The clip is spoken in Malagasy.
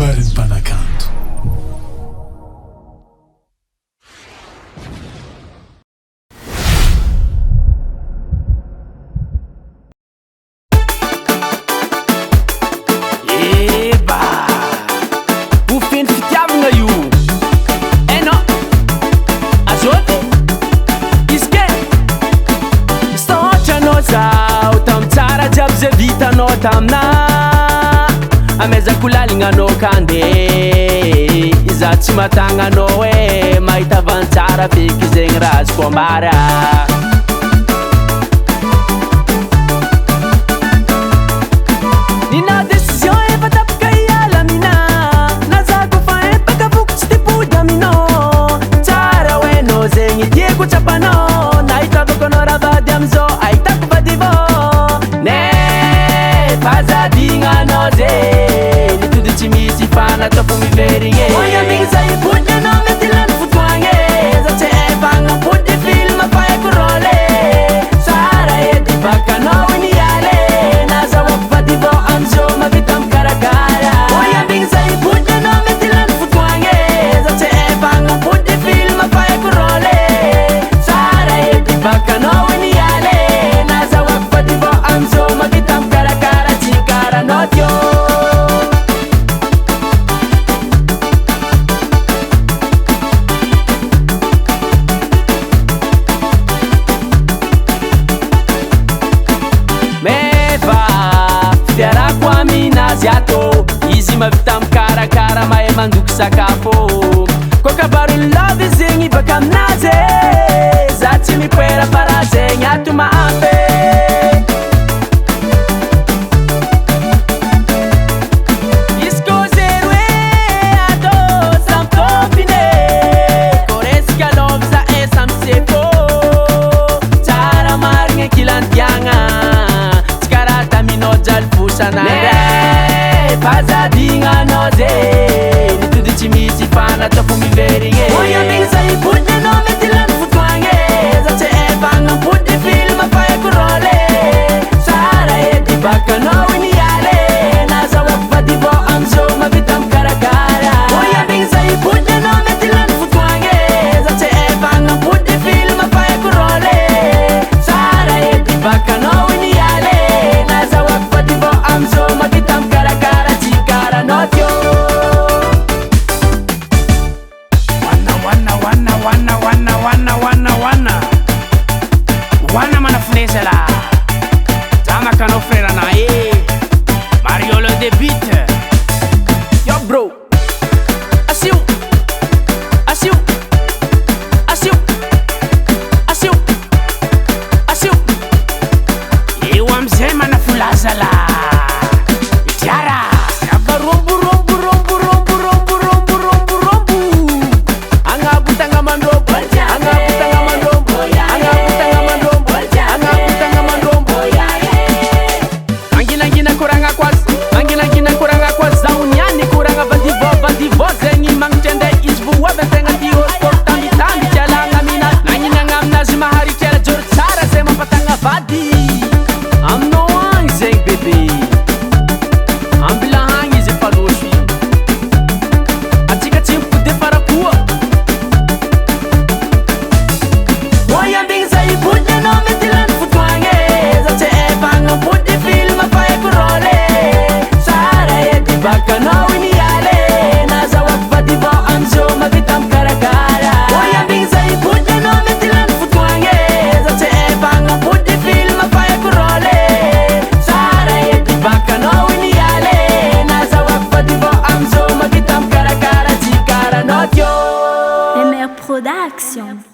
kabarin'ny mpanakanto. Eba ho feny fitiavagna io eno azoty izy ke sotranao zao tamy tsara jiaby ze vitanao tamina amezako lalignanao kande iza tsy matagnanao hoe mahita vantsara feky zegny raha azoko ambara. Nina décision efa tapaka ialamina nazako fa empaka voko tsy tepody aminao tsara hoenao zegny tiako tsapanao nahitavako anao ravady amizao ahitako vadivo nefa zadignanao ze nitody tsy misy fanatako miverigny oiamigny zay pody anao mety lany fotoagny za tsy efagna pody film fahako rôle tsara edy bakanao niale nazahoako vadivo amizao mavita mikarakara oiamigny zay pody anao mety lany fotoagny za tsy efagna pody film fahako rôle tsara edy bakanao niale nazahoako vadivo amizao mavita mikarakara tsy karanao tio. Meva fiarako aminazy ato izy mavita mikarakara mahay mandoko sakafo koa kabarony love zegny baka aminazy za tsy mipoera fara zegny ato maampy izy ko zero e ato samy tômpine ko resaka love za e samy sefo tsara marigny kilandiagna jaly fosanare fazadignanao ze nitody tsy misy fanatako miverigny oiamigny zay pody anao mety lany fotoagny za tsy efagna pody film fahako rôle tsara edy bakanao niale nazahoako vadivo amizao mavita mikarakara oiamigny zay pody anao mety lany fotoagny za tsy efagna pody film fahako rôle tsara edy bakanao niale nazahoako vadivo amizao mavita mikarakara tsy karanao tio. Wana mana finesse là Zama kano frère na Mario le débit Yo bro Asiu Asiu Asiu Asiu Asiu Ewa mzee mana fulaza la Tiara Yaba rombu rombu rombu rombu rombu rombu rombu rombu Anga butanga mandrobu Anga butanga mandrobu Anga butanga mandrobu Anga butanga mandrobu Angina kuranga kwas Angina kuranga kwas Zauniani kuranga bandivo Zengi mangchende isbu webe Tenga diyo sport tambi tambi Chalanga mina Nangina ngamna zima hari kela jor tsara Zema patanga vadi Amno ang zeng bebe Ambilang izy efa losy atsika tsy mipody farakua oiambigny zay pody anao mety lany fotoagny za tsy efagna pody film fahako rôle tsara edy bakanao niale nazahoako vadivo amizao mavita mikarakara oiambigny zay pody anao mety lany fotoagny za tsy efagna pody film fahako rôle tsara edy bakanao niale nazahoako vadivo amizao mavita mikarakara tsy karanao tio. MR Production.